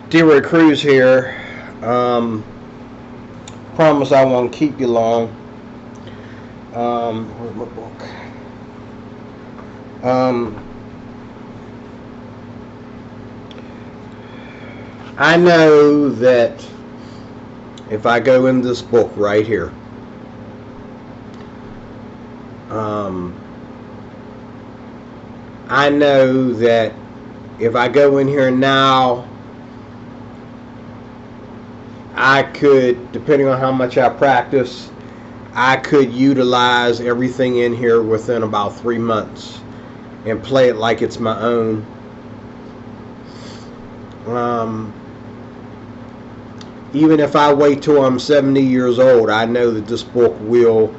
D-Ray Cruz here. Promise I won't keep you long. Where's my book? I know that if I go in this book right here, I know that if I go in here now, I could, depending on how much I practice, I could utilize everything in here within about 3 months and play it like it's my own. Even if I wait till I'm 70 years old, I know that this book will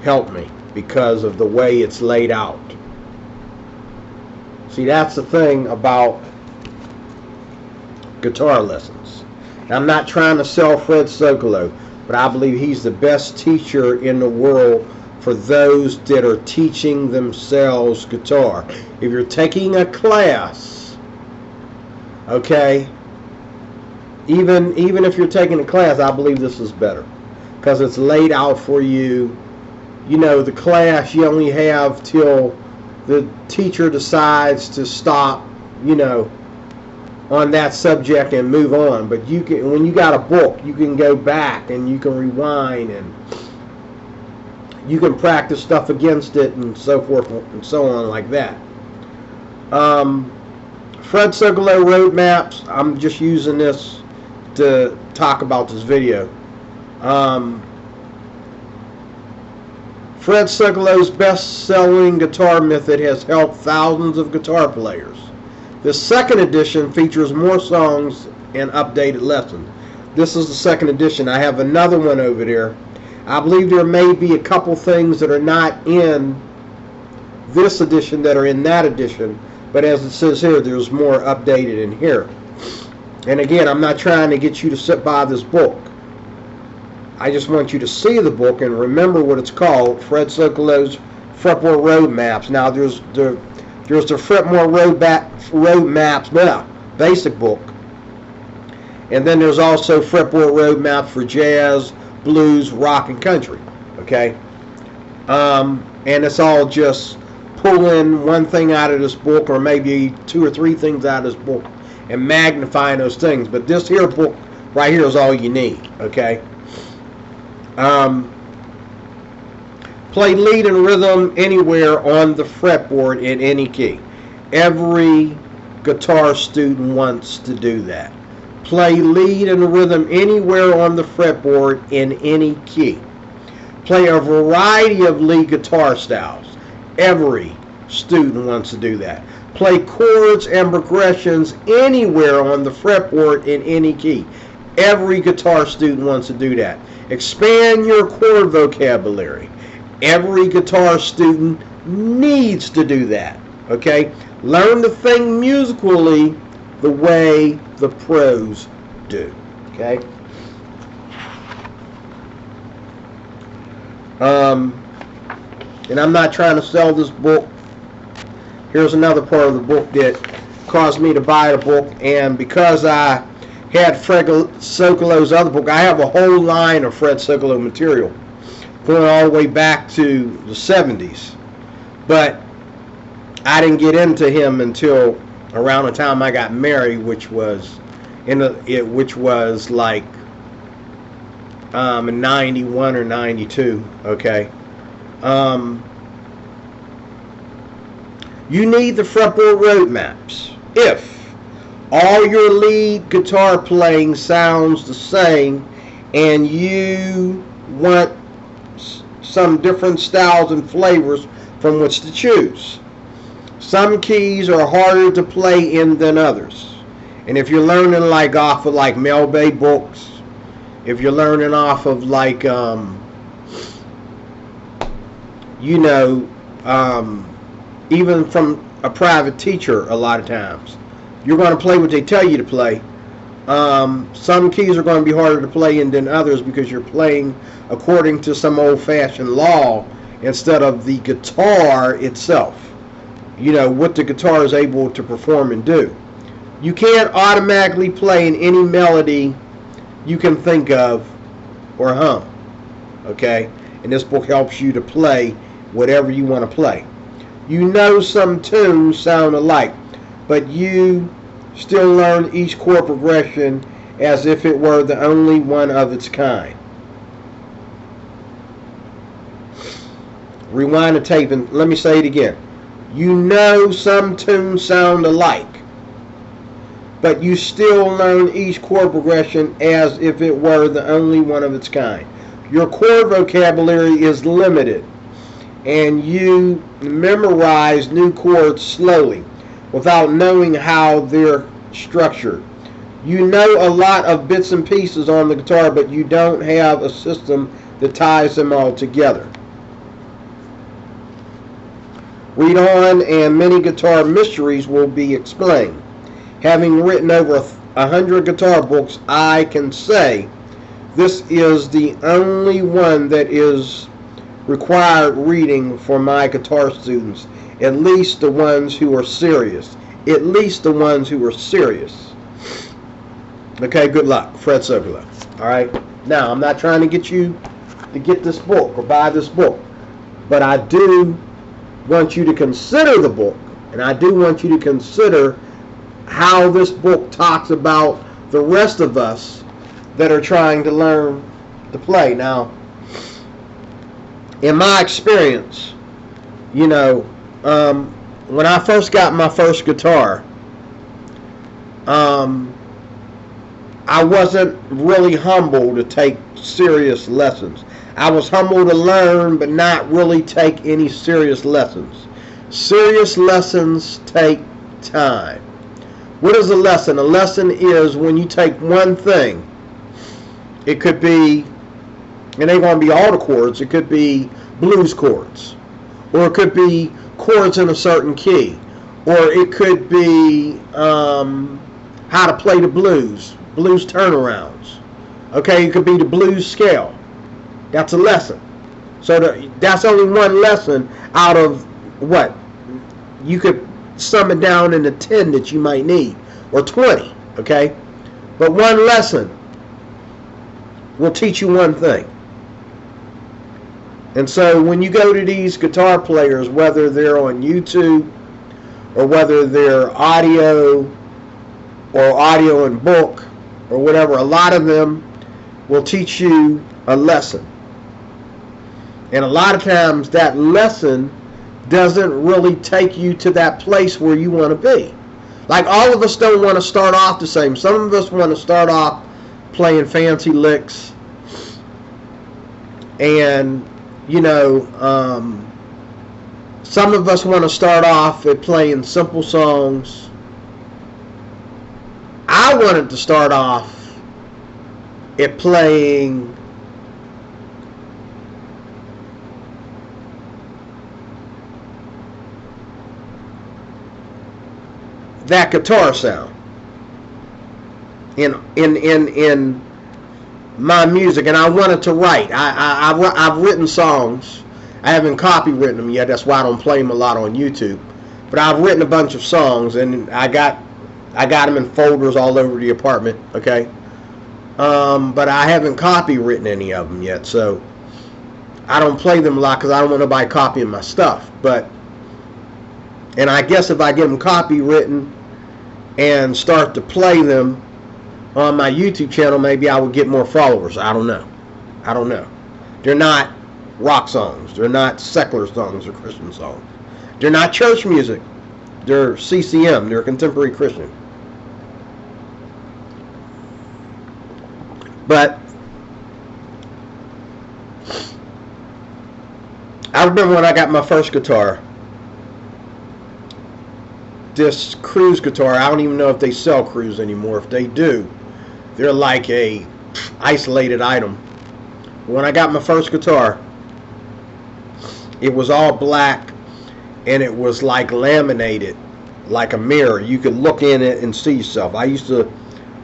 help me because of the way it's laid out. See, that's the thing about guitar lessons. I'm not trying to sell Fred Sokolow, but I believe he's the best teacher in the world for those that are teaching themselves guitar. If you're taking a class, okay, even if you're taking a class, I believe this is better because it's laid out for you. You know, the class you only have till the teacher decides to stop, you know, on that subject and move on. But you can, when you got a book, you can go back and you can rewind and you can practice stuff against it and so forth and so on like that. Fred Sokolow Road Maps, I'm just using this to talk about this video. Fred Sokolow's best-selling guitar method has helped thousands of guitar players. The second edition features more songs and updated lessons. This is the second edition. I have another one over there. I believe there may be a couple things that are not in this edition that are in that edition, but as it says here, there's more updated in here. And again, I'm not trying to get you to sit by this book. I just want you to see the book and remember what it's called, Fred Sokolow's Fretboard Road Maps. Now, there's the Fretboard Road Maps basic book, and then there's also Fretboard Road Maps for jazz, blues, rock, and country. Okay, and it's all just pulling one thing out of this book, or maybe 2 or 3 things out of this book, and magnifying those things. But this here book right here is all you need. Okay. Play lead and rhythm anywhere on the fretboard in any key. Every guitar student wants to do that. Play lead and rhythm anywhere on the fretboard in any key. Play a variety of lead guitar styles. Every student wants to do that. Play chords and progressions anywhere on the fretboard in any key. Every guitar student wants to do that. Expand your chord vocabulary. Every guitar student needs to do that. Okay? Learn to thing musically the way the pros do. Okay? And I'm not trying to sell this book. Here's another part of the book that caused me to buy the book, and because I had Fred Sokolow's other book, I have a whole line of Fred Sokolow material going all the way back to the 70s. But I didn't get into him until around the time I got married, which was in like in 91 or 92. Okay. You need the Fretboard Road Maps. If all your lead guitar playing sounds the same and you want some different styles and flavors from which to choose. Some keys are harder to play in than others. And if you're learning like off of like Mel Bay books, if you're learning off of like even from a private teacher, a lot of times you're going to play what they tell you to play. Some keys are going to be harder to play in than others because you're playing according to some old-fashioned law instead of the guitar itself. You know, what the guitar is able to perform and do. You can't automatically play in any melody you can think of or hum. Okay? And this book helps you to play whatever you want to play. You know some tunes sound alike, but you still learn each chord progression as if it were the only one of its kind. Rewind the tape and let me say it again. You know some tunes sound alike, but you still learn each chord progression as if it were the only one of its kind. Your chord vocabulary is limited, and you memorize new chords slowly without knowing how they're structured. You know a lot of bits and pieces on the guitar, but you don't have a system that ties them all together. Read on, and many guitar mysteries will be explained. Having written over 100 guitar books, I can say this is the only one that is required reading for my guitar students, at least the ones who are serious. At least the ones who are serious. Okay, good luck. Fred Sokola. Alright? Now, I'm not trying to get you to get this book or buy this book, but I do want you to consider the book, and I do want you to consider how this book talks about the rest of us that are trying to learn to play. Now, in my experience, when I first got my first guitar, I wasn't really humble to take serious lessons. I was humble to learn, but not really take any serious lessons. Serious lessons take time. What is a lesson? A lesson is when you take one thing. It could be, it ain't going to be all the chords. It could be blues chords. Or it could be chords in a certain key. Or it could be how to play the blues turnarounds. Okay, it could be the blues scale. That's a lesson. So that's only one lesson out of what? You could sum it down into 10 that you might need, or 20, okay? But one lesson will teach you one thing. And so when you go to these guitar players, whether they're on YouTube or whether they're audio or audio and book or whatever, a lot of them will teach you a lesson. And a lot of times that lesson doesn't really take you to that place where you want to be. Like, all of us don't want to start off the same. Some of us want to start off playing fancy licks. And, some of us want to start off at playing simple songs. I wanted to start off at playing that guitar sound in my music, and I wanted to write. I've written songs. I haven't copywritten them yet. That's why I don't play them a lot on YouTube. But I've written a bunch of songs, and I got them in folders all over the apartment. Okay, but I haven't copywritten any of them yet, so I don't play them a lot because I don't want nobody copying my stuff. And I guess if I get them copywritten and start to play them on my YouTube channel, maybe I would get more followers. I don't know. They're not rock songs. They're not secular songs or Christian songs. They're not church music. They're CCM. They're contemporary Christian. But I remember when I got my first guitar, this Cruise guitar. I don't even know if they sell Cruise anymore. If they do, they're like a isolated item. When I got my first guitar, it was all black, and it was like laminated, like a mirror. You could look in it and see yourself. I used to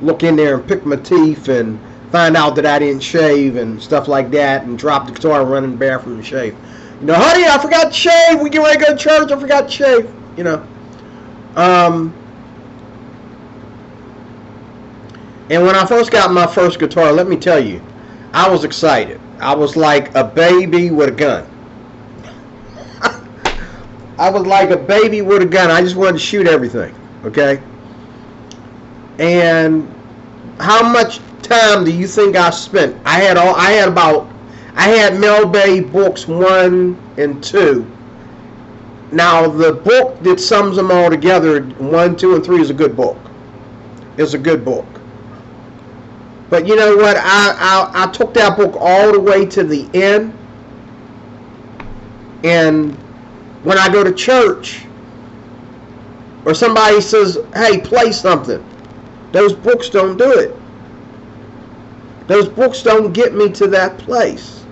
look in there and pick my teeth and find out that I didn't shave and stuff like that, and drop the guitar and run in the bathroom and shave. Honey, I forgot to shave. We get ready to go to church. I forgot to shave. And when I first got my first guitar, let me tell you, I was excited. I was like a baby with a gun. I was like a baby with a gun. I just wanted to shoot everything. Okay? And how much time do you think I spent? I had Mel Bay books 1 and 2. Now the book that sums them all together, 1, 2, and 3 is a good book. It's a good book. But you know what? I took that book all the way to the end. And when I go to church, or somebody says, hey, play something, those books don't do it. Those books don't get me to that place.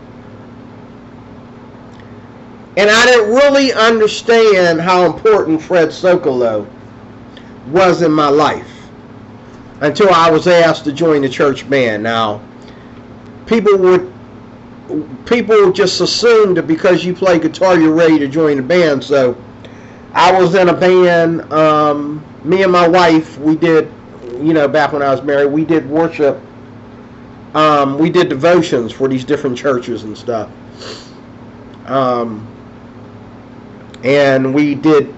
And I didn't really understand how important Fred Sokolow was in my life until I was asked to join the church band. Now, people just assumed that because you play guitar, you're ready to join the band. So I was in a band. Me and my wife, we did, back when I was married, we did worship. We did devotions for these different churches and stuff. And we did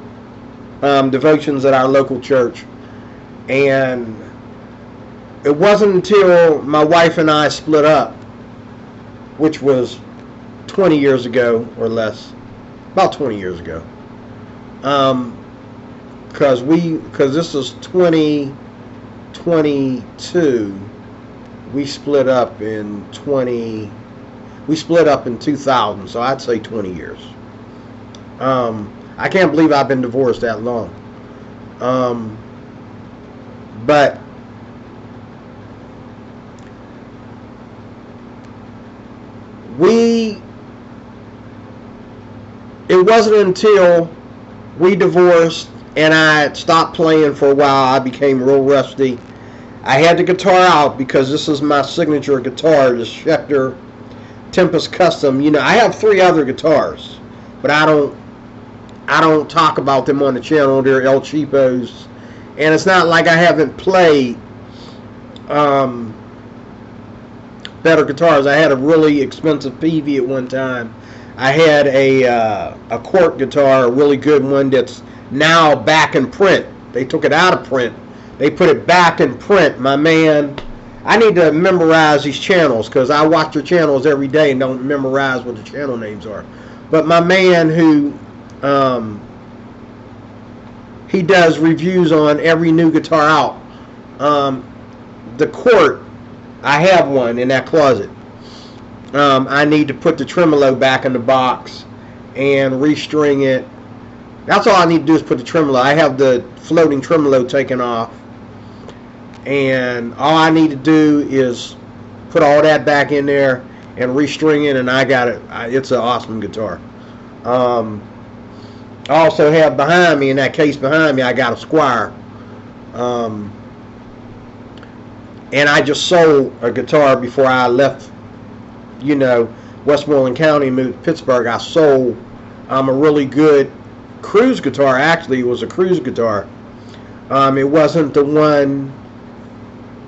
devotions at our local church. And it wasn't until my wife and I split up, which was 20 years ago or less, about 20 years ago. Because this is 2022. We split up in 2000, so I'd say 20 years. I can't believe I've been divorced that long. But it wasn't until we divorced and I stopped playing for a while, I became real rusty. I had the guitar out because this is my signature guitar, the Schecter Tempest Custom. I have 3 other guitars, but I don't talk about them on the channel. They're El Cheapos, and it's not like I haven't played better guitars. I had a really expensive Peavey at one time. I had a Cork guitar, a really good one that's now back in print. They took it out of print. They put it back in print. My man, I need to memorize these channels because I watch your channels every day and don't memorize what the channel names are. But my man who he does reviews on every new guitar out. The Cork, I have one in that closet. I need to put the tremolo back in the box and restring it. That's all I need to do is put the tremolo. I have the floating tremolo taken off. And all I need to do is put all that back in there and restring it, and I got it. It's an awesome guitar. I also have behind me, in that case behind me, I got a Squier. And I just sold a guitar before I left, Westmoreland County, moved to Pittsburgh. I sold a really good cruise guitar. Actually, it was a cruise guitar. It wasn't the one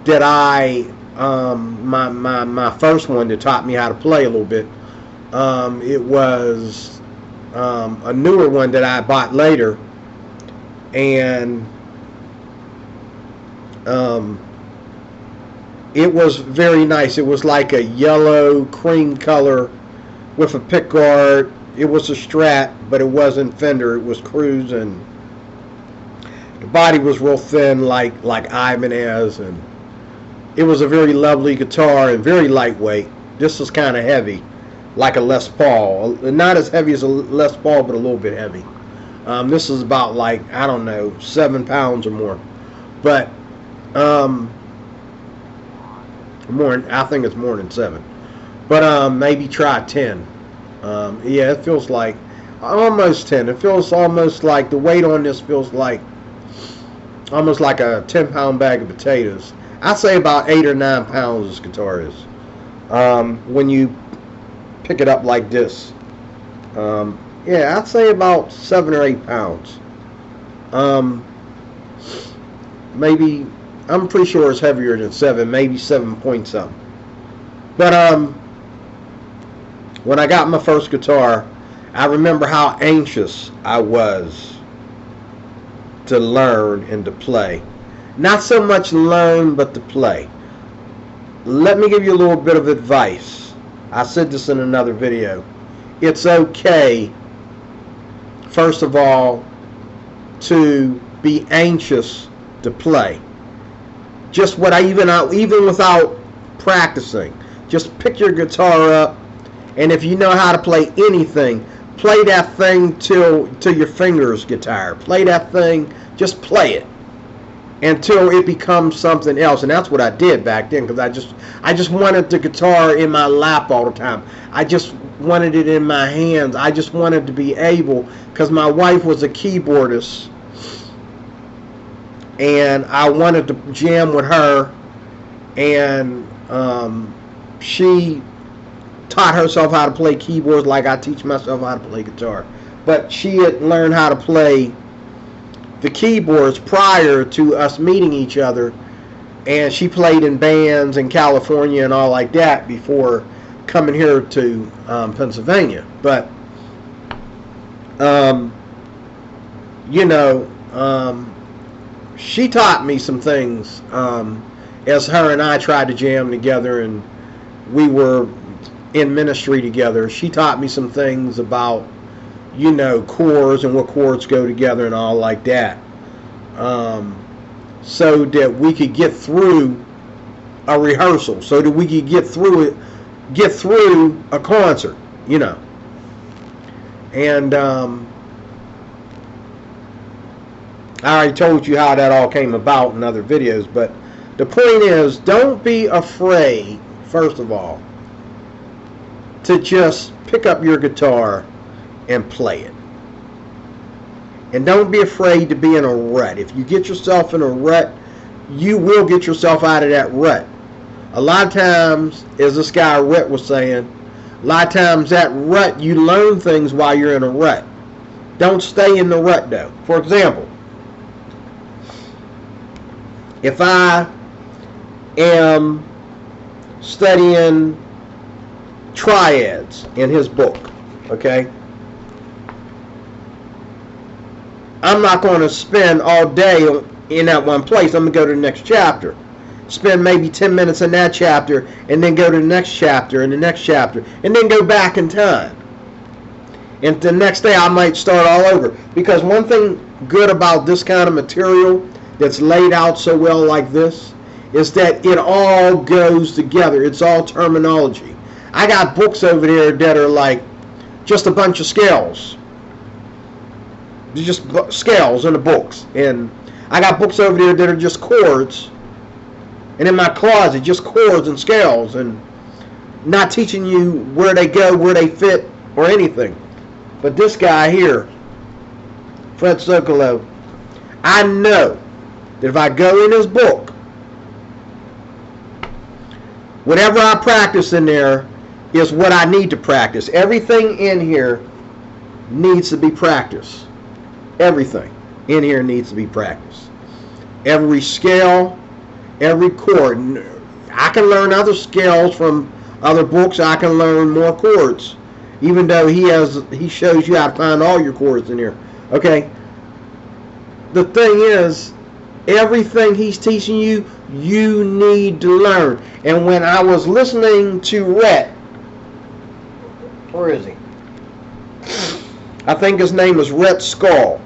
that my first one that taught me how to play a little bit. It was a newer one that I bought later, and it was very nice. It was like a yellow cream color with a pick guard. It was a Strat, but it wasn't Fender. It was Cruise, and the body was real thin, like Ibanez, and it was a very lovely guitar and very lightweight. This was kind of heavy, like a Les Paul. Not as heavy as a Les Paul, but a little bit heavy. This is about 7 pounds or more. But more. I think it's more than 7. But maybe try 10. Yeah, it feels like almost 10. It feels almost like the weight on this feels like almost like a 10-pound bag of potatoes. I'd say about 8 or 9 pounds this guitar is. When you pick it up like this. Yeah, I'd say about 7 or 8 pounds. Maybe I'm pretty sure it's heavier than 7, maybe 7 point something. But when I got my first guitar, I remember how anxious I was to learn and to play. Not so much learn, but to play. Let me give you a little bit of advice. I said this in another video. It's okay, first of all, to be anxious to play. Just what even without practicing, just pick your guitar up, and if you know how to play anything, play that thing till your fingers get tired. Play that thing, just play it until it becomes something else. And that's what I did back then, because I just wanted the guitar in my lap all the time. I just wanted it in my hands. I just wanted to be able, because my wife was a keyboardist, and I wanted to jam with her, and she taught herself how to play keyboards like I teach myself how to play guitar. But she had learned how to play the keyboards prior to us meeting each other, and she played in bands in California and all like that before coming here to Pennsylvania. But she taught me some things as her and I tried to jam together, and we were in ministry together. She taught me some things about chords and what chords go together and all like that, so that we could get through a rehearsal, so that we could get through a concert, and I already told you how that all came about in other videos. But the point is, don't be afraid, first of all, to just pick up your guitar and play it. And don't be afraid to be in a rut. If you get yourself in a rut, you will get yourself out of that rut. A lot of times, as this guy Rhett was saying, a lot of times that rut, you learn things while you're in a rut. Don't stay in the rut though. For example, if I am studying triads in his book, okay, I'm not going to spend all day in that one place. I'm going to go to the next chapter. Spend maybe 10 minutes in that chapter, and then go to the next chapter and the next chapter, and then go back in time. And the next day I might start all over. Because one thing good about this kind of material that's laid out so well like this is that it all goes together. It's all terminology. I got books over there that are like just a bunch of scales. Just scales in the books. And I got books over there that are just chords. And in my closet, just chords and scales, and not teaching you where they go, where they fit, or anything. But this guy here, Fred Sokolow, I know that if I go in his book, whatever I practice in there is what I need to practice. Everything in here needs to be practiced. Everything in here needs to be practiced. Every scale, every chord. I can learn other scales from other books. I can learn more chords, even though he shows you how to find all your chords in here. Okay. The thing is, everything he's teaching you, you need to learn. And when I was listening to Rhett, where is he? I think his name is Rhett Skull.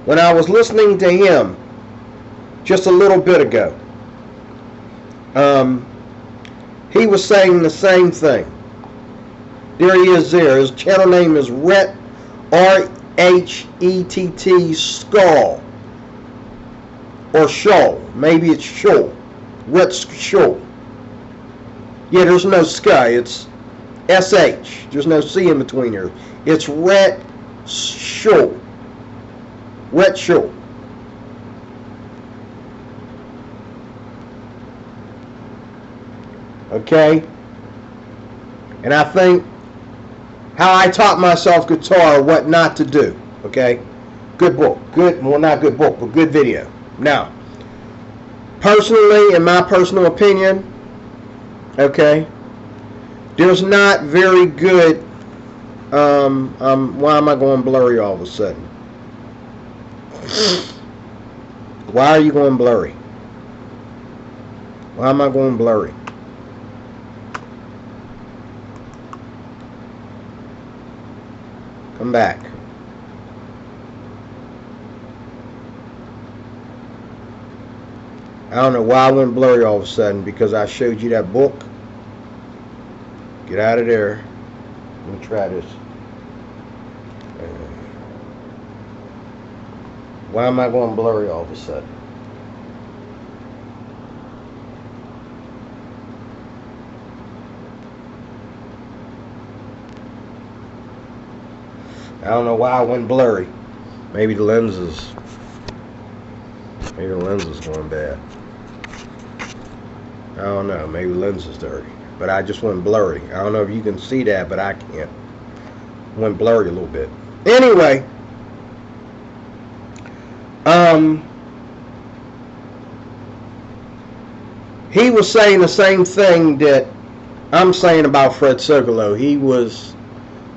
When I was listening to him just a little bit ago, he was saying the same thing. There he is there. His channel name is Rhett, R-H-E-T-T, Skull. Or Shoal. Maybe it's Shoal. Rhett Shoal. Yeah, there's no sky. It's S-H. There's no C in between here. It's Rhett Shoal. Rhett Shoal. Okay? And I think how I taught myself guitar, what not to do. Okay? Good book. Good, well, not good book, but good video. Now, Personally, in my personal opinion, okay, there's not very good. Why am I going blurry all of a sudden? Why are you going blurry? Why am I going blurry? Come back. I don't know why I went blurry all of a sudden, because I showed you that book. Get out of there. Let me try this. Why am I going blurry all of a sudden? I don't know why I went blurry. Maybe the lens is going bad. I don't know. Maybe the lens is dirty. But I just went blurry. I don't know if you can see that, but I can't. Went blurry a little bit. Anyway. He was saying the same thing that I'm saying about Fred Sokolow. He was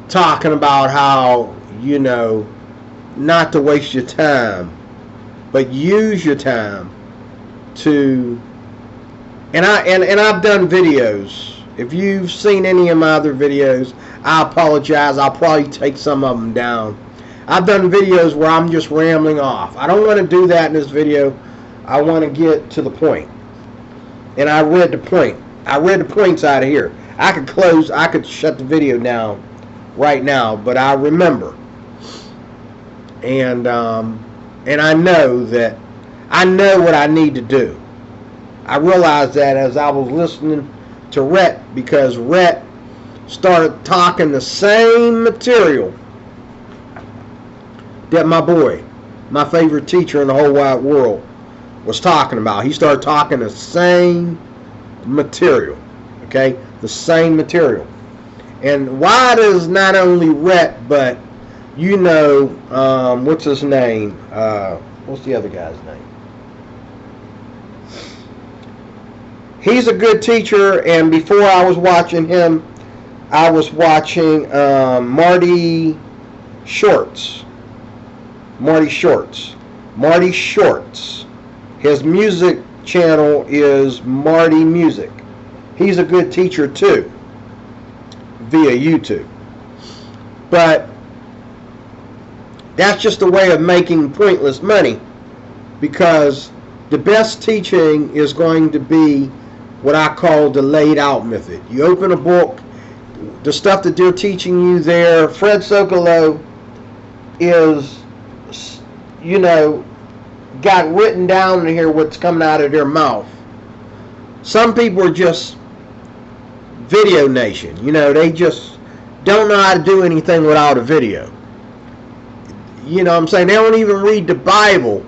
talking about how, you know, not to waste your time, but use your time to, and I've done videos. If you've seen any of my other videos, I apologize. I'll probably take some of them down. I've done videos where I'm just rambling off. I don't want to do that in this video. I want to get to the point. And I read the point. I read the points out of here. I could shut the video down right now, but I remember. And I know what I need to do. I realized that as I was listening to Rhett, because Rhett started talking the same material that my boy, my favorite teacher in the whole wide world, was talking about. He started talking the same material, okay? The same material. And why does not only Rhett, but you know, what's his name? What's the other guy's name? He's a good teacher, and before I was watching him, I was watching Marty Shorts. Marty Shorts. His music channel is Marty Music. He's a good teacher too, via YouTube. But that's just a way of making pointless money, because the best teaching is going to be what I call the laid out method. You open a book, the stuff that they're teaching you there. Fred Sokolow is, you know, got written down in here what's coming out of their mouth. Some people are just video nation. You know, they just don't know how to do anything without a video. You know what I'm saying? They don't even read the Bible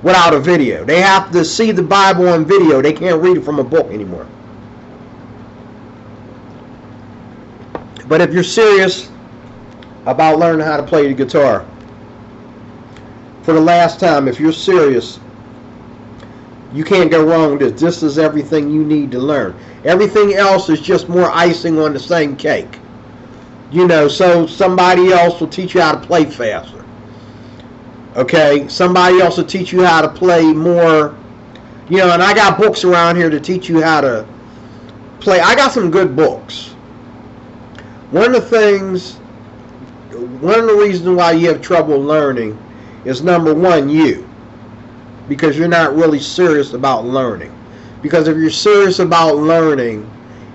without a video. They have to see the Bible on video. They can't read it from a book anymore. But if you're serious about learning how to play the guitar, for the last time, if you're serious, you can't go wrong with this. This is everything you need to learn. Everything else is just more icing on the same cake. You know, so somebody else will teach you how to play faster. Okay? Somebody else will teach you how to play more. You know, and I got books around here to teach you how to play. I got some good books. One of the reasons why you have trouble learning is, number one, you. Because you're not really serious about learning. Because if you're serious about learning,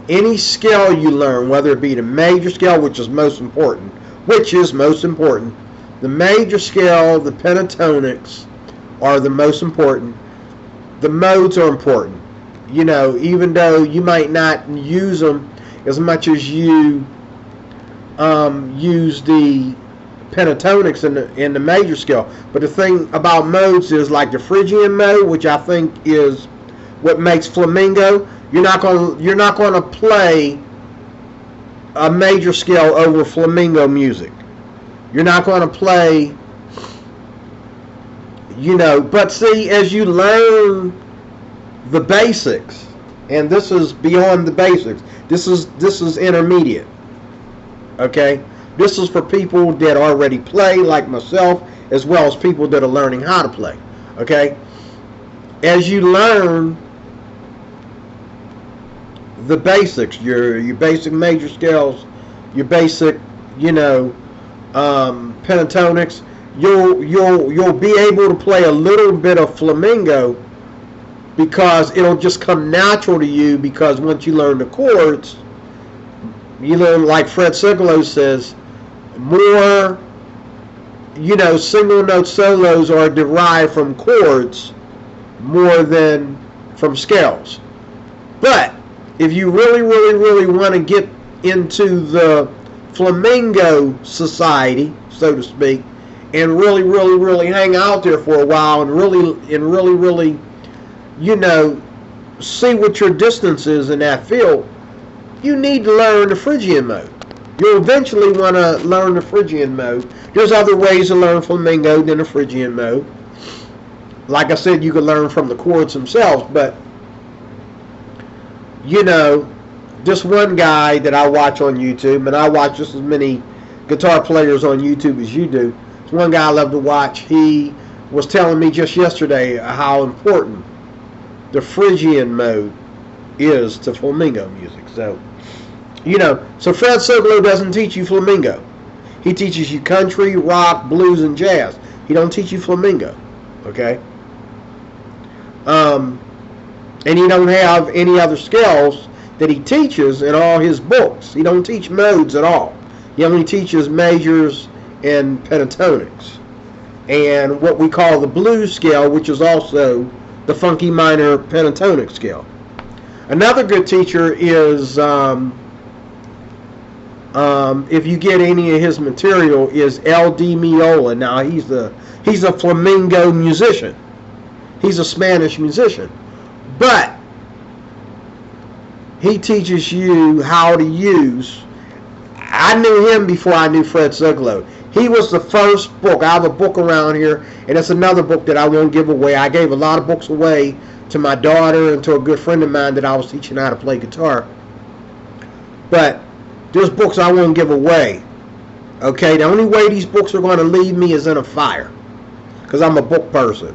any skill you learn, whether it be the major scale, which is most important, the major scale, the pentatonics are the most important. The modes are important. You know, even though you might not use them as much as you use the pentatonics in the major scale. But the thing about modes is, like the Phrygian mode, which I think is what makes flamenco. You're not going to play a major scale over flamenco music. You're not going to play, you know. But see, as you learn the basics, and this is beyond the basics. This is intermediate. Okay, this is for people that already play, like myself, as well as people that are learning how to play. Okay, as you learn the basics, your basic major scales, your basic, pentatonics, you'll be able to play a little bit of flamenco, because it'll just come natural to you, because once you learn the chords, you learn, like Fred Sigalo says, more, single note solos are derived from chords more than from scales. But if you really, really, really want to get into the flamenco society, so to speak, and really, really, really hang out there for a while, and really, see what your distance is in that field, you need to learn the Phrygian mode. You'll eventually want to learn the Phrygian mode. There's other ways to learn flamenco than the Phrygian mode. Like I said, you can learn from the chords themselves, but this one guy that I watch on YouTube, and I watch just as many guitar players on YouTube as you do. This one guy I love to watch. He was telling me just yesterday how important the Phrygian mode is to flamenco music. So, so Fred Sigalo doesn't teach you flamenco. He teaches you country, rock, blues, and jazz. He don't teach you flamenco. Okay? And he don't have any other scales that he teaches in all his books. He don't teach modes at all. He only teaches majors and pentatonics, and what we call the blues scale, which is also the funky minor pentatonic scale. Another good teacher is, if you get any of his material, is L.D. Miola. Now he's a flamenco musician. He's a Spanish musician, but he teaches you how to use. I knew him before I knew Fred Sigalo. He was the first book. I have a book around here, and it's another book that I won't give away. I gave a lot of books away to my daughter and to a good friend of mine that I was teaching how to play guitar. But there's books I won't give away. Okay, the only way these books are going to leave me is in a fire, because I'm a book person.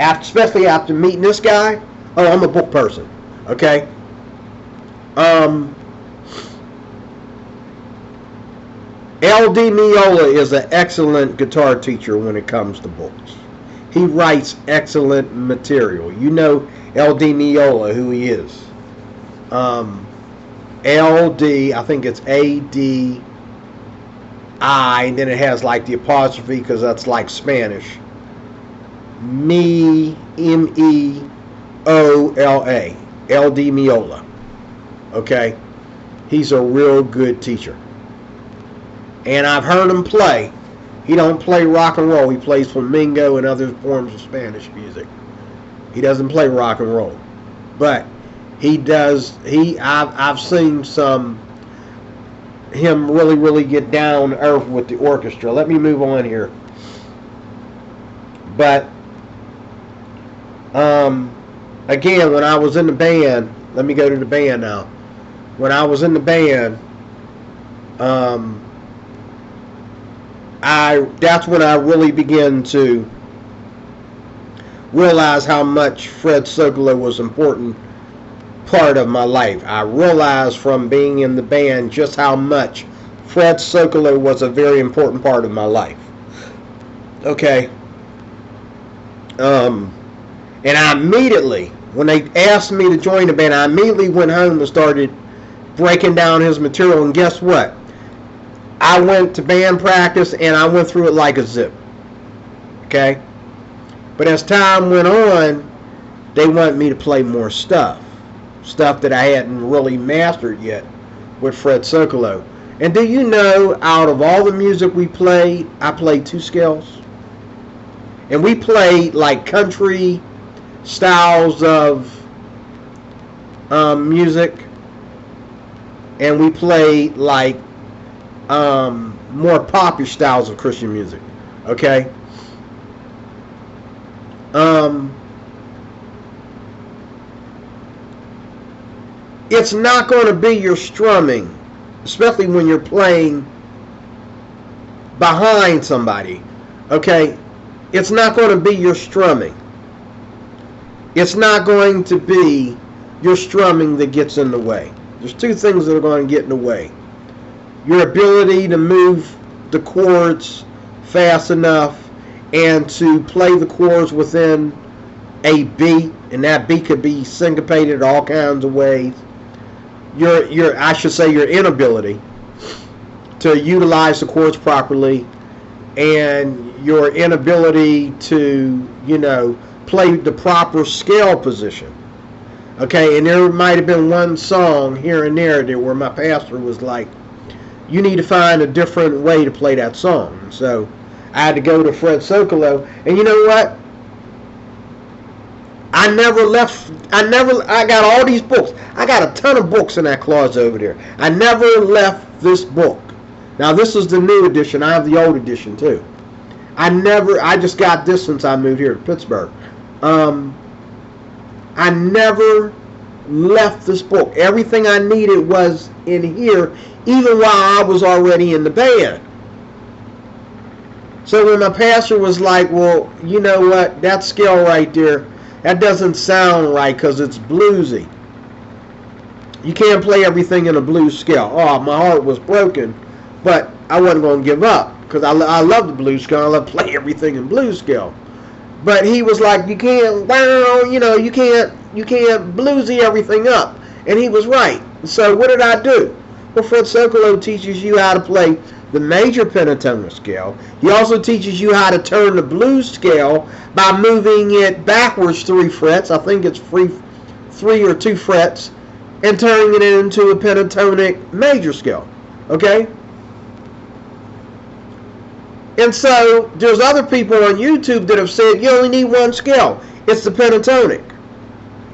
Especially after meeting this guy, I'm a book person. Okay. L.D. Miola is an excellent guitar teacher when it comes to books. He writes excellent material. You know L.D. Miola, who he is. L.D., I think it's A-D-I, and then it has like the apostrophe because that's like Spanish. M-E-O-L-A. L.D. Miola. Okay? He's a real good teacher. And I've heard him play. He don't play rock and roll. He plays flamenco and other forms of Spanish music. He doesn't play rock and roll. But he does. I've seen him really, really get down to earth with the orchestra. Let me move on here. But again, when I was in the band, let me go to the band now. When I was in the band, that's when I really began to realize how much Fred Sigalo was an important part of my life. I realized from being in the band just how much Fred Sigalo was a very important part of my life. Okay. And I immediately, when they asked me to join the band, I immediately went home and started breaking down his material, and guess what? I went to band practice and I went through it like a zip. Okay? But as time went on, they wanted me to play more stuff that I hadn't really mastered yet with Fred Sigalo. And do you know, out of all the music we played, I played 2 scales? And we played like country styles of music, and we played like more popular styles of Christian music. Okay. it's not going to be your strumming, especially when you're playing behind somebody. Okay? It's not going to be your strumming. It's not going to be your strumming that gets in the way. There's two things that are going to get in the way. Your ability to move the chords fast enough and to play the chords within a beat, and that beat could be syncopated all kinds of ways. Your inability to utilize the chords properly, and your inability to, play the proper scale position. Okay, and there might have been one song here and there where my pastor was like, you need to find a different way to play that song. So I had to go to Fred Sokolow, and you know what? I got all these books. I got a ton of books in that closet over there. I never left this book. Now this is the new edition. I have the old edition too. I just got this since I moved here to Pittsburgh. I never left this book. Everything I needed was in here, even while I was already in the band. So when my pastor was like, well, you know what, that scale right there, that doesn't sound right because it's bluesy. You can't play everything in a blues scale. Oh, my heart was broken, but I wasn't going to give up because I love the blues scale. I love to play everything in blues scale. But he was like, you can't bluesy everything up. And he was right. So what did I do? Well, Fred Sokolow teaches you how to play the major pentatonic scale. He also teaches you how to turn the blues scale by moving it backwards 3 frets. I think it's 3 or 2 frets, and turning it into a pentatonic major scale. Okay? And so there's other people on YouTube that have said you only need one scale. It's the pentatonic.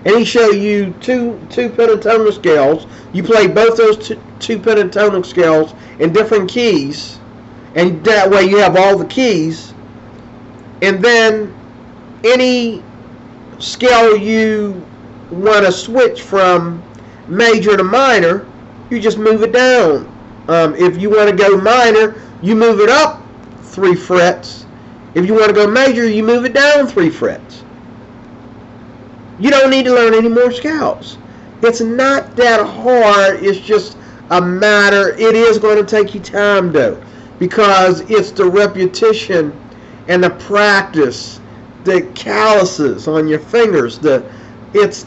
And he show you two pentatonic scales. You play both those two pentatonic scales in different keys, and that way you have all the keys. And then any scale you want to switch from major to minor, you just move it down. If you want to go minor, you move it up 3 frets. If you want to go major, you move it down 3 frets. You don't need to learn any more scales. It's not that hard. It's just a matter. It is going to take you time though, because it's the repetition and the practice, the calluses on your fingers. It's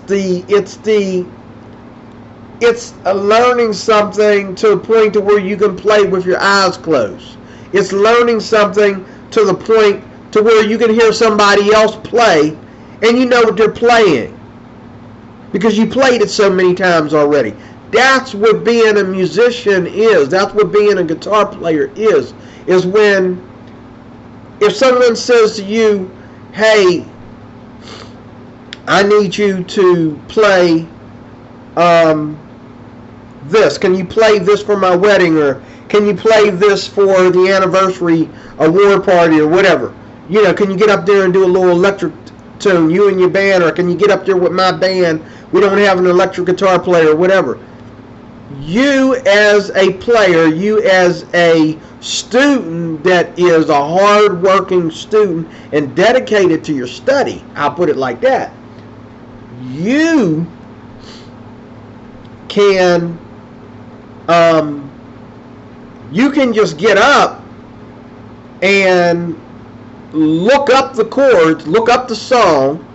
learning something to the point to where you can play with your eyes closed. It's learning something to the point to where you can hear somebody else play and you know what they're playing because you played it so many times already. That's what being a musician is. That's what being a guitar player is when if someone says to you, hey, I need you to play this. Can you play this for my wedding, or can you play this for the anniversary award party or whatever? Can you get up there and do a little electric tune, you and your band, or can you get up there with my band? We don't have an electric guitar player or whatever. You as a player, you as a student that is a hard-working student and dedicated to your study, I'll put it like that, you can just get up and look up the chords, look up the song,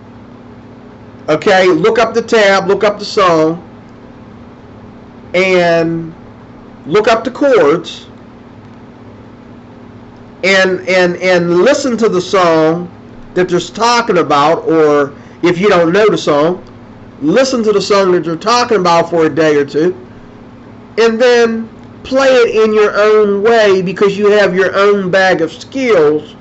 okay, look up the tab, look up the song, and look up the chords, and listen to the song that they're talking about, or if you don't know the song, listen to the song that you're talking about for a day or two, and then play it in your own way because you have your own bag of skills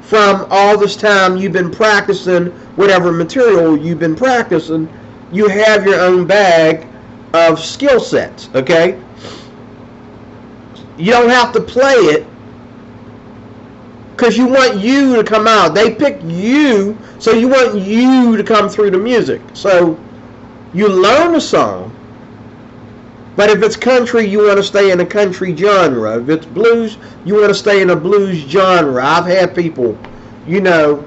from all this time you've been practicing whatever material you've been practicing. You have your own bag of skill sets, okay? You don't have to play it because you want you to come out. They pick you, so you want you to come through the music. So you learn the song, But if it's country, you want to stay in a country genre. If it's blues, you want to stay in a blues genre. I've had people, you know,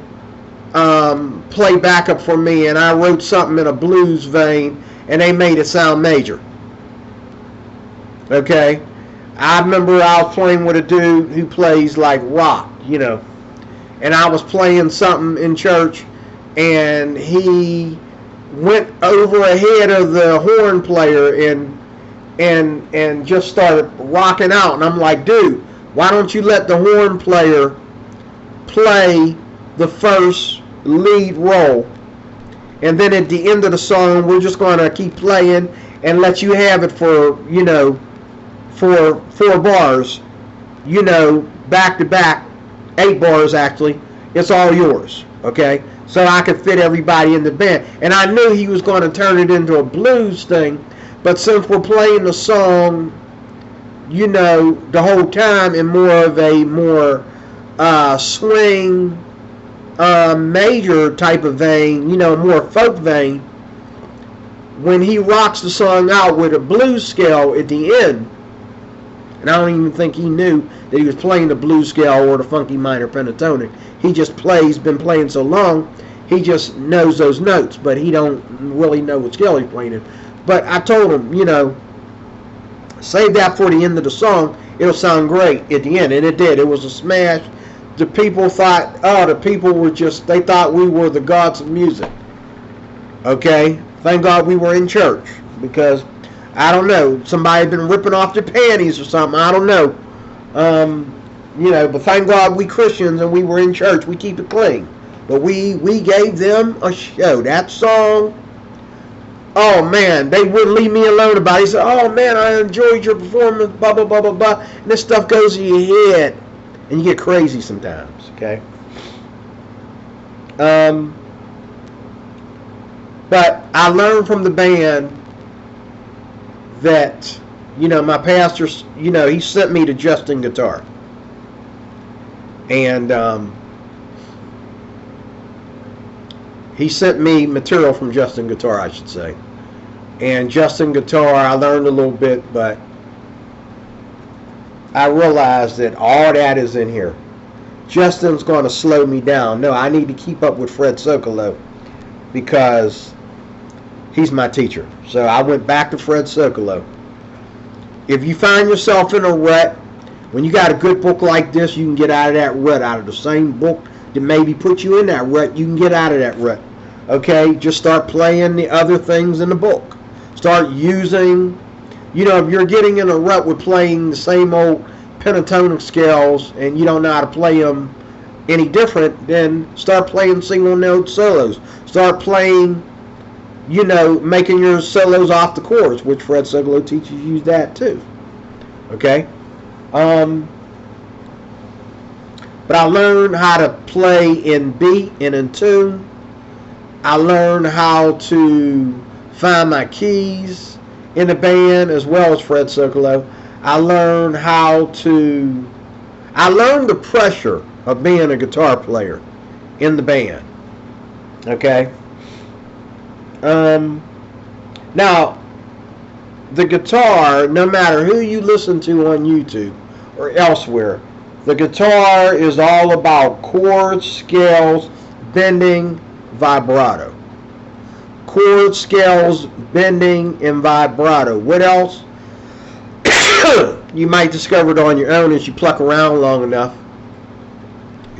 play backup for me, and I wrote something in a blues vein, and they made it sound major. Okay? I remember I was playing with a dude who plays like rock, you know, and I was playing something in church, and he went over ahead of the horn player and just started rocking out, and I'm like, dude, why don't you let the horn player play the first lead role, and then at the end of the song we're just going to keep playing and let you have it for, you know, for 4 bars, you know, back to back, 8 bars actually. It's all yours, okay? So I could fit everybody in the band. And I knew he was going to turn it into a blues thing, but since we're playing the song, you know, the whole time in more of a more swing major type of vein, you know, more folk vein, when he rocks the song out with a blues scale at the end, and I don't even think he knew that he was playing the blues scale or the funky minor pentatonic. He just been playing so long, he just knows those notes, but he don't really know what scale he's playing in. But I told him, you know, save that for the end of the song. It'll sound great at the end, and it did. It was a smash. The people thought, they thought we were the gods of music. Okay? Thank God we were in church, because I don't know, somebody had been ripping off their panties or something. I don't know. You know, but thank God we Christians and we were in church. We keep it clean. But we gave them a show. That song, oh man, they wouldn't leave me alone about it. He said, oh man, I enjoyed your performance, blah, blah, blah, blah, blah. And this stuff goes in your head. And you get crazy sometimes, okay? But I learned from the band that, you know, my pastor, you know, he sent me to Justin Guitar. And he sent me material from Justin Guitar, I should say. And Justin Guitar, I learned a little bit, but I realized that all that is in here. Justin's going to slow me down. No, I need to keep up with Fred Sokolow because he's my teacher. So I went back to Fred Sokolow. If you find yourself in a rut, when you got a good book like this, you can get out of that rut. Out of the same book that maybe put you in that rut, you can get out of that rut. Okay? Just start playing the other things in the book. Start using, you know, if you're getting in a rut with playing the same old pentatonic scales and you don't know how to play them any different, then start playing single note solos. Start playing, you know, making your solos off the chords, which Fred Sokolow teaches you that too. Okay? But I learned how to play in beat and in tune. I learned how to find my keys in the band as well as Fred Sokolow. I learned the pressure of being a guitar player in the band. Okay? Now, the guitar, no matter who you listen to on YouTube or elsewhere, the guitar is all about chords, scales, bending, vibrato. Chords, scales, bending, and vibrato. What else? You might discover it on your own as you pluck around long enough.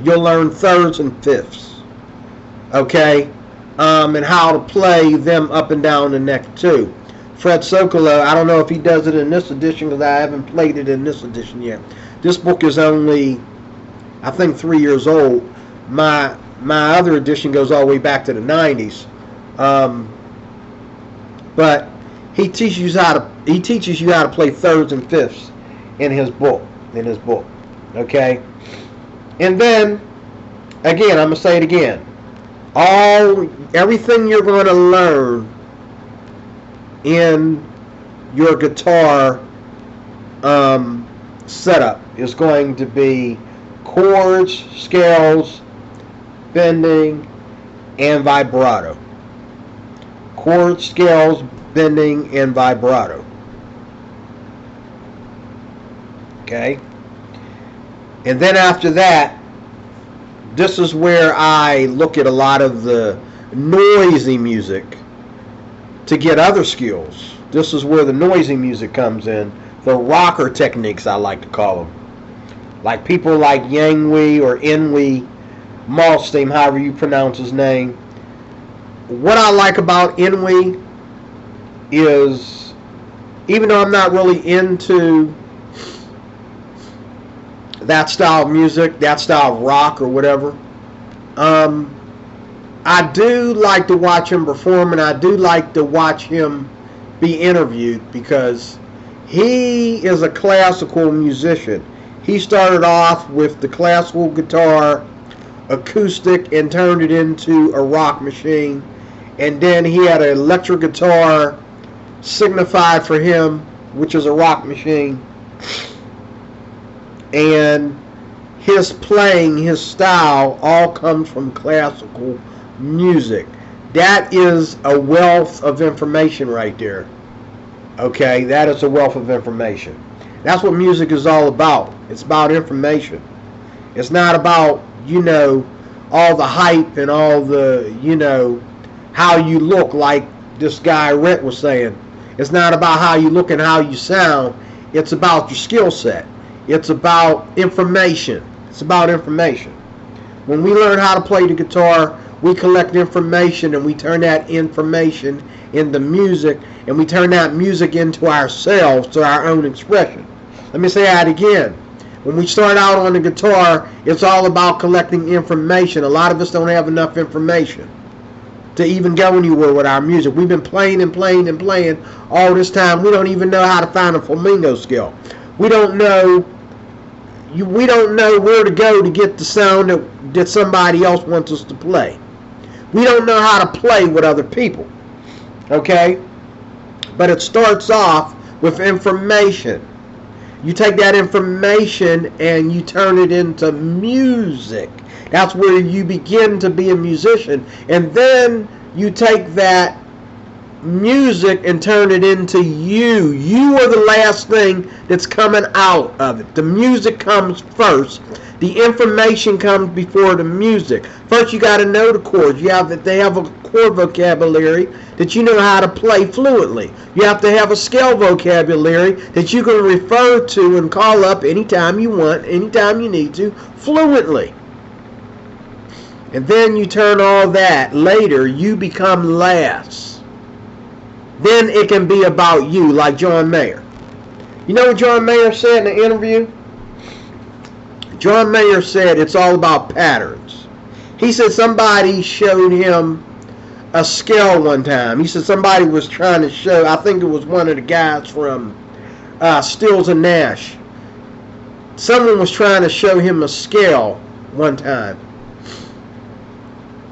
You'll learn thirds and fifths. Okay? And how to play them up and down the neck too. Fred Sokolow, I don't know if he does it in this edition because I haven't played it in this edition yet. This book is only, I think, 3 years old. My other edition goes all the way back to the 90s. But he teaches you how to play thirds and fifths in his book. Okay? And then, again, I'm going to say it again. Everything you're going to learn in your guitar setup is going to be chords, scales, bending, and vibrato. Chords, scales, bending, and vibrato. Okay? And then after that, this is where I look at a lot of the noisy music to get other skills. This is where the noisy music comes in. The rocker techniques, I like to call them. Like people like Yngwie or Yngwie Malmsteen, however you pronounce his name. What I like about Yngwie is, even though I'm not really into that style of music, that style of rock or whatever, I do like to watch him perform, and I do like to watch him be interviewed, because he is a classical musician. He started off with the classical guitar, acoustic, and turned it into a rock machine. And then he had an electric guitar signified for him, which is a rock machine. And his playing, his style, all comes from classical music. That is a wealth of information right there. Okay, that is a wealth of information. That's what music is all about. It's about information. It's not about, all the hype and all the, how you look, like this guy Rhett was saying. It's not about how you look and how you sound. It's about your skill set. It's about information. It's about information. When we learn how to play the guitar, we collect information, and we turn that information into music, and we turn that music into ourselves, to our own expression. Let me say that again. When we start out on the guitar, it's all about collecting information. A lot of us don't have enough information to even go anywhere with our music. We've been playing and playing and playing all this time. We don't even know how to find a flamingo scale. We don't know where to go to get the sound that somebody else wants us to play. We don't know how to play with other people. Okay? But it starts off with information. You take that information and you turn it into music. That's where you begin to be a musician. And then you take that music and turn it into you. You are the last thing that's coming out of it. The music comes first. The information comes before the music. First, you got to know the chords. They have a chord vocabulary that you know how to play fluently. You have to have a scale vocabulary that you can refer to and call up anytime you want, anytime you need to, fluently. And then you turn all that. Later, you become last. Then it can be about you, like John Mayer. You know what John Mayer said in the interview? John Mayer said it's all about patterns. He said somebody showed him a scale one time. He said somebody was trying to show, I think it was one of the guys from Stills and Nash. Someone was trying to show him a scale one time.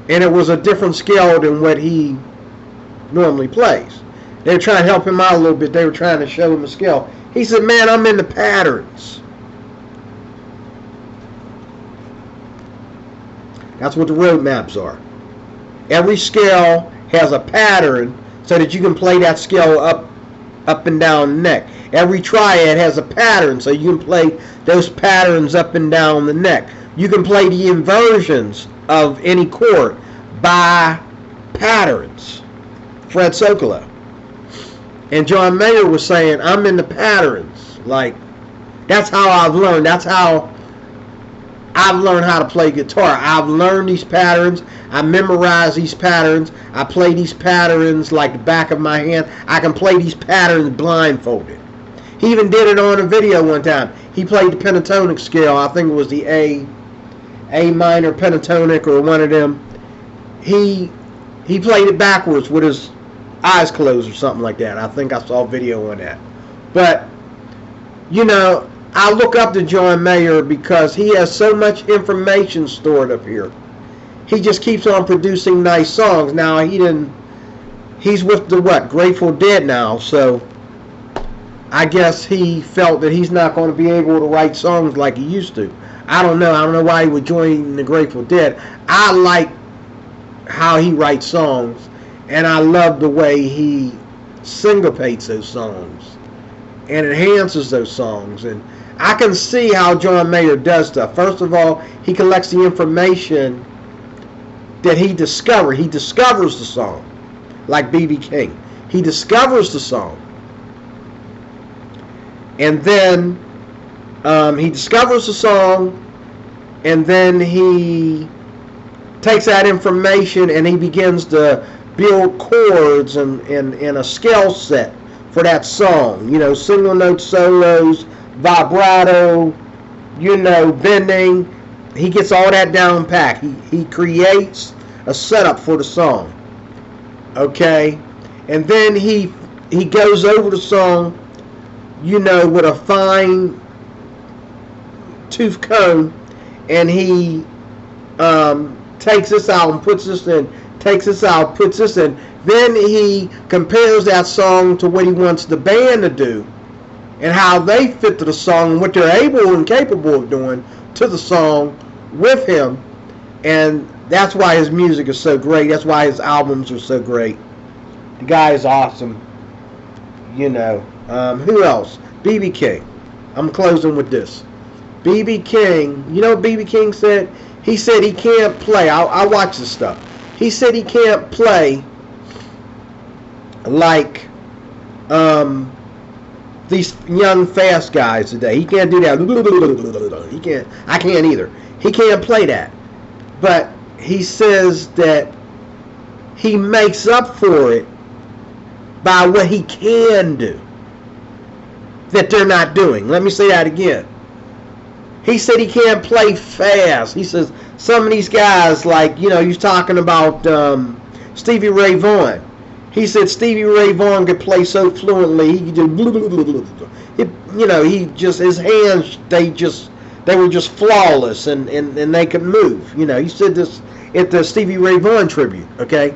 And it was a different scale than what he normally plays. They were trying to help him out a little bit. They were trying to show him a scale. He said, man, I'm into patterns. That's what the road maps are. Every scale has a pattern so that you can play that scale up and down the neck. Every triad has a pattern so you can play those patterns up and down the neck. You can play the inversions of any chord by patterns. Fred Sokolow. And John Mayer was saying, I'm into patterns. Like, that's how I've learned. That's how I've learned how to play guitar. I've learned these patterns. I memorize these patterns. I play these patterns like the back of my hand. I can play these patterns blindfolded. He even did it on a video one time. He played the pentatonic scale. I think it was the A minor pentatonic or one of them. He played it backwards with his eyes closed or something like that. I think I saw a video on that. But, I look up to John Mayer because he has so much information stored up here. He just keeps on producing nice songs. Now, he's with the Grateful Dead now, so I guess he felt that he's not going to be able to write songs like he used to. I don't know why he would join the Grateful Dead. I like how he writes songs, and I love the way he syncopates those songs and enhances those songs. And I can see how John Mayer does stuff. First of all, he collects the information that he discovered. He discovers the song, like B.B. King. He discovers the song. And then he discovers the song, and then he takes that information and he begins to build chords and a scale set for that song. You know, single note solos, vibrato, you know, bending. He gets all that down pat. He creates a setup for the song. Okay? And then he goes over the song, you know, with a fine tooth comb, and he takes this out and puts this in, takes this out, puts this in. Then he compares that song to what he wants the band to do and how they fit to the song and what they're able and capable of doing to the song with him. And that's why his music is so great. That's why his albums are so great. The guy is awesome. You know, who else? B.B. King. I'm closing with this. B.B. King, you know what B.B. King said? He said he can't play. I watch this stuff. He said he can't play like these young fast guys today. He can't do that. He can't. I can't either. He can't play that. But he says that he makes up for it by what he can do that they're not doing. Let me say that again. He said he can't play fast. He says some of these guys, like, you know, he's talking about Stevie Ray Vaughan. He said Stevie Ray Vaughan could play so fluently. He could just, you know, he just, his hands, they were just flawless, and they could move. You know, he said this at the Stevie Ray Vaughan tribute. Okay.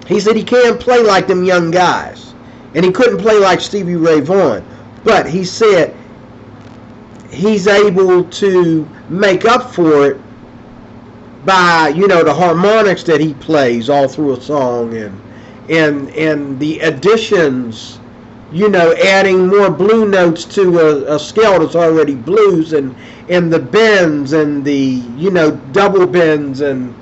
He said he can't play like them young guys, and he couldn't play like Stevie Ray Vaughan. But he said he's able to make up for it by, you know, the harmonics that he plays all through a song, and the additions, you know, adding more blue notes to a scale that's already blues, and the bends and the, you know, double bends and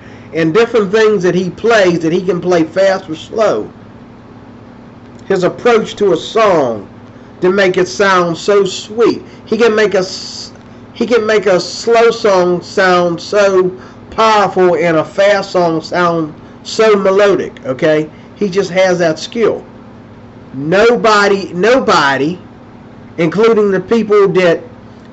different things that he plays that he can play fast or slow. His approach to a song to make it sound so sweet. He can make a slow song sound so powerful and a fast song sound so melodic. Okay, he just has that skill. Nobody, including the people that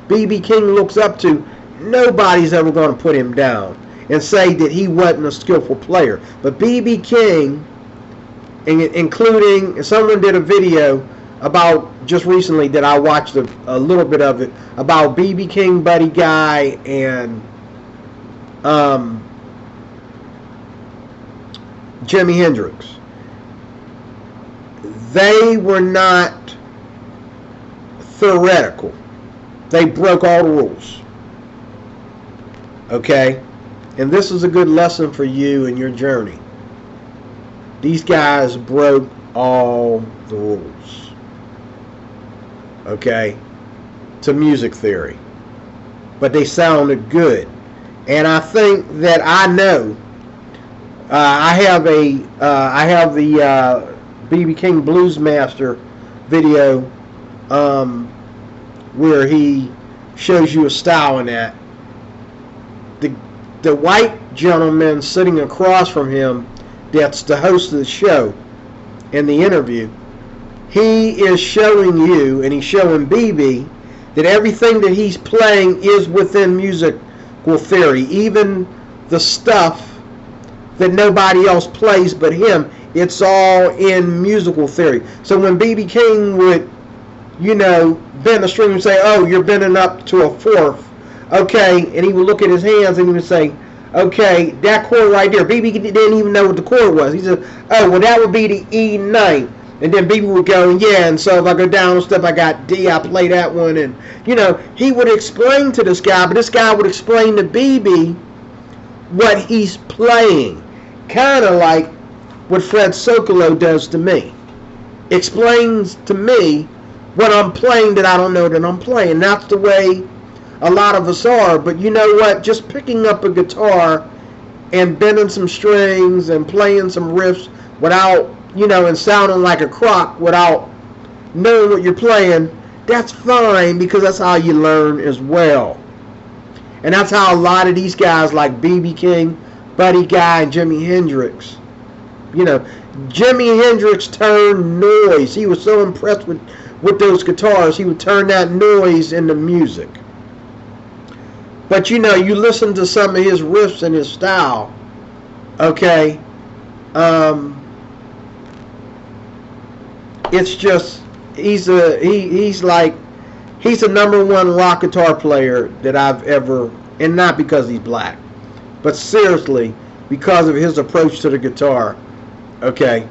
B.B. King looks up to, nobody's ever going to put him down and say that he wasn't a skillful player. But B.B. King, including, someone did a video about just recently that I watched a little bit of it, about B.B. King, Buddy Guy, and Jimi Hendrix. They were not theoretical. They broke all the rules. Okay? And this is a good lesson for you in your journey. These guys broke all the rules. Okay? To music theory. But they sounded good. And I think that I know. I have the B.B. King Blues Master video where he shows you a style in that. The white gentleman sitting across from him, that's the host of the show in the interview, he is showing you, and he's showing B.B., that everything that he's playing is within musical theory. Even the stuff that nobody else plays but him, it's all in musical theory. So when B.B. King would, you know, bend the string and say, oh, you're bending up to a fourth, okay, and he would look at his hands and he would say, okay, that chord right there, B.B. didn't even know what the chord was. He said, oh, well, that would be the E9. And then B.B. would go, yeah, and so if I go down a step, I got D, I play that one. And, you know, he would explain to this guy, but this guy would explain to B.B. what he's playing. Kind of like what Fred Sokolow does to me. Explains to me when I'm playing that I don't know that I'm playing. That's the way a lot of us are. But you know what? Just picking up a guitar and bending some strings and playing some riffs without, and sounding like a crock without knowing what you're playing, that's fine, because that's how you learn as well. And that's how a lot of these guys like B.B. King, Buddy Guy, and Jimi Hendrix, Jimi Hendrix turned noise. He was so impressed with those guitars, he would turn that noise into music. But you listen to some of his riffs and his style, okay? It's just he's the #1 rock guitar player that I've ever, and not because he's black, but seriously because of his approach to the guitar. Okay,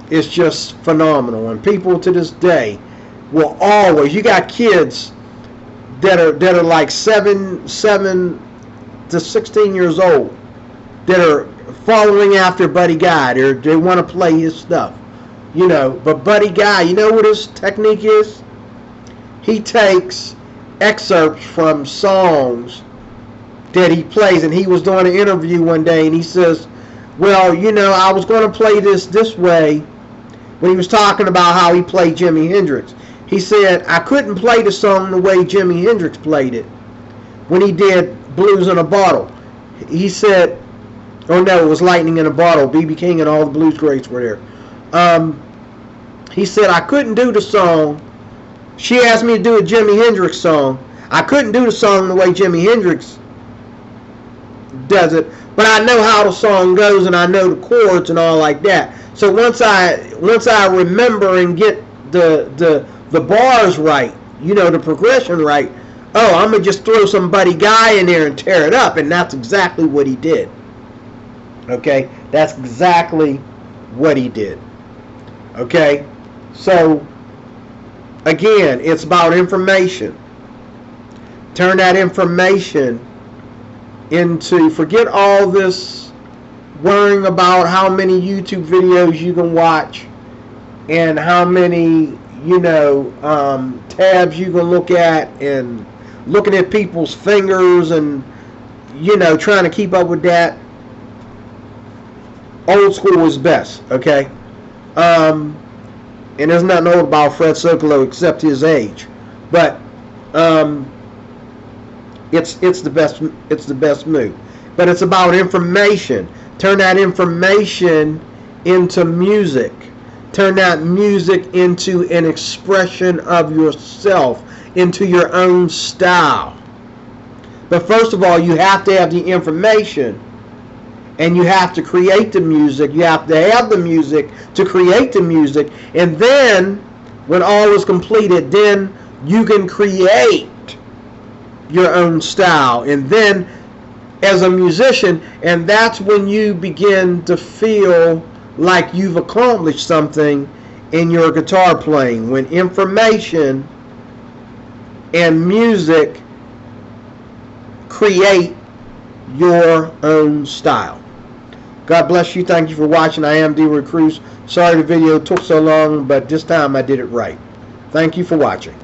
it's just phenomenal, and people to this day will always. You got kids that are like 7 to 16 years old that are following after Buddy Guy. They want to play his stuff, But Buddy Guy, you know what his technique is? He takes excerpts from songs that he plays, and he was doing an interview one day, and he says, well, I was going to play this way, when he was talking about how he played Jimi Hendrix. He said, I couldn't play the song the way Jimi Hendrix played it when he did Blues in a Bottle. He said, oh no, it was Lightning in a Bottle. B.B. King and all the blues greats were there. He said, I couldn't do the song. She asked me to do a Jimi Hendrix song. I couldn't do the song the way Jimi Hendrix does it, but I know how the song goes, and I know the chords and all like that. So once I remember and get the bars right, the progression right, I'm gonna just throw some Buddy Guy in there and tear it up, and that's exactly what he did. Okay, that's exactly what he did. Okay, so again, it's about information. Turn that information into, forget all this worrying about how many YouTube videos you can watch and how many, tabs you can look at, and looking at people's fingers and, trying to keep up with that. Old school is best, okay? And there's nothing old about Fred Sokolow except his age. But it's the best move. But it's about information. Turn that information into music. Turn that music into an expression of yourself, into your own style. But first of all, you have to have the information, and you have to create the music. You have to have the music to create the music. And then, when all is completed, then you can create your own style. And then, as a musician, and that's when you begin to feel like you've accomplished something in your guitar playing. When information and music create your own style. God bless you. Thank you for watching. I am D-Roy Cruz. Sorry the video took so long, but this time I did it right. Thank you for watching.